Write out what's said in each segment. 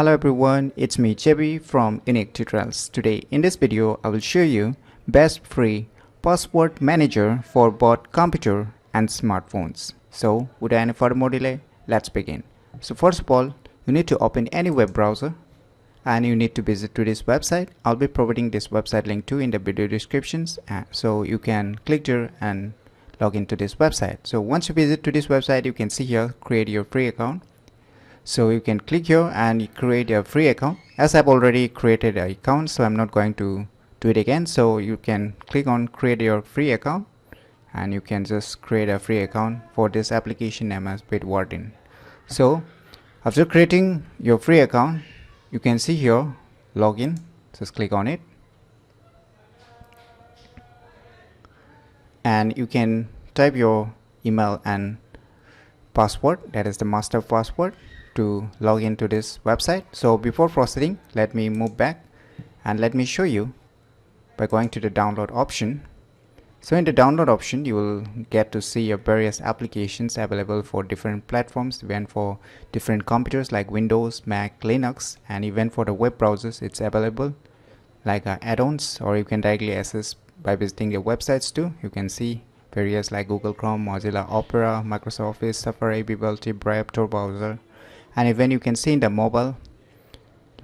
Hello everyone, it's me JB from UniqueTutorials. Today in this video I will show you best free password manager for both computer and smartphones. So without any further more delay, let's begin. So first of all, you need to open any web browser and you need to visit to this website. I'll be providing this website link too in the video descriptions, so you can click there and log into this website. So once you visit to this website, you can see here create your free account. So you can click here and create a free account. As I've already created an account, so I'm not going to do it again. So you can click on create your free account and you can just create a free account for this application name as Bitwarden. So after creating your free account, you can see here login. Just click on it and you can type your email and password, that is the master password, to log into this website. So before proceeding, let me move back and let me show you by going to the download option. So in the download option, you will get to see various applications available for different platforms, even for different computers like Windows, Mac, Linux, and even for the web browsers it's available like add-ons, or you can directly access by visiting the websites too. You can see various like Google Chrome, Mozilla Opera, Microsoft Office, Safari, Bibliothek, Brave, Tor browser, and even you can see in the mobile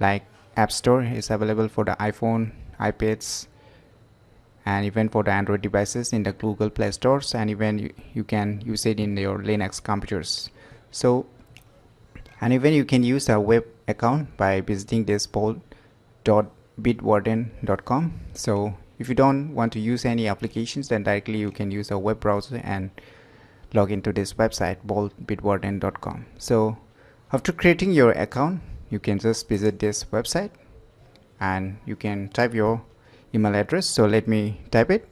like App Store is available for the iPhone, iPads, and even for the Android devices in the Google Play Stores, and even you can use it in your Linux computers. So, and even you can use a web account by visiting this bold.bitwarden.com. So if you don't want to use any applications, then directly you can use a web browser and log into this website bold.bitwarden.com. So after creating your account, you can just visit this website and you can type your email address. So let me type it.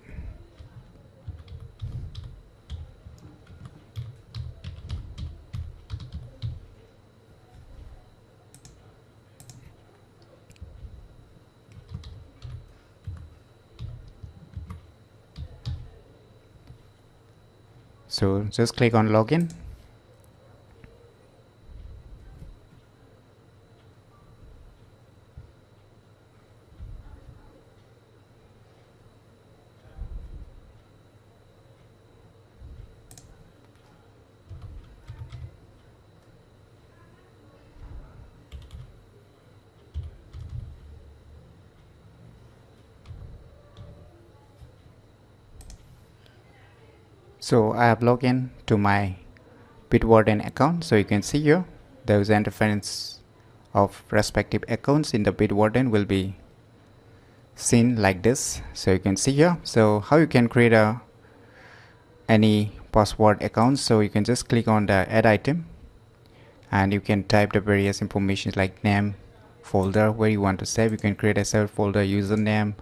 So just click on login. So I have logged in to my Bitwarden account. So you can see here there is an interference of respective accounts in the Bitwarden will be seen like this. So you can see here. So how you can create any password account. So you can just click on the add item and you can type the various information like name, folder where you want to save. You can create a separate folder, username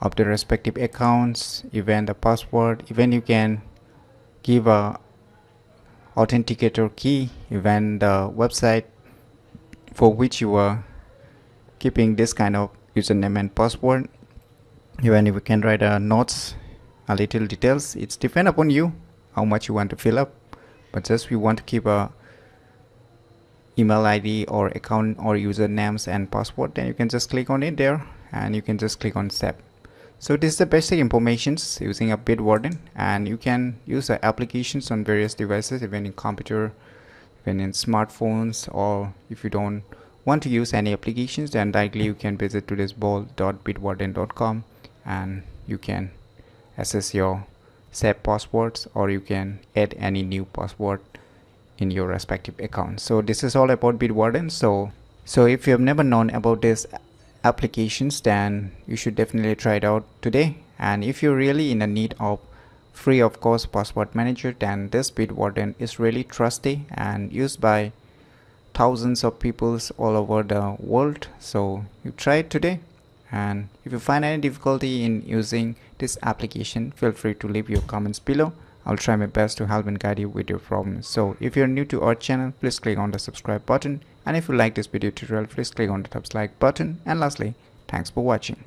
of the respective accounts, even the password. Even you can give a authenticator key, even the website for which you are keeping this kind of username and password. Even if you can write notes, a little details. It's depend upon you how much you want to fill up, but just we want to keep a email ID or account or usernames and password, then you can just click on it there and you can just click on save. So this is the basic informations using a Bitwarden, and you can use the applications on various devices, even in computer, even in smartphones, or if you don't want to use any applications, then directly you can visit to this bold.bitwarden.com and you can access your saved passwords, or you can add any new password in your respective account. So this is all about Bitwarden. So if you have never known about this applications, then you should definitely try it out today. And if you're really in a need of free of cost password manager, then this Bitwarden is really trusty and used by thousands of people all over the world. So you try it today, and if you find any difficulty in using this application, feel free to leave your comments below. I'll try my best to help and guide you with your problems. So if you're new to our channel, please click on the subscribe button, and if you like this video tutorial, please click on the like button. And lastly, thanks for watching.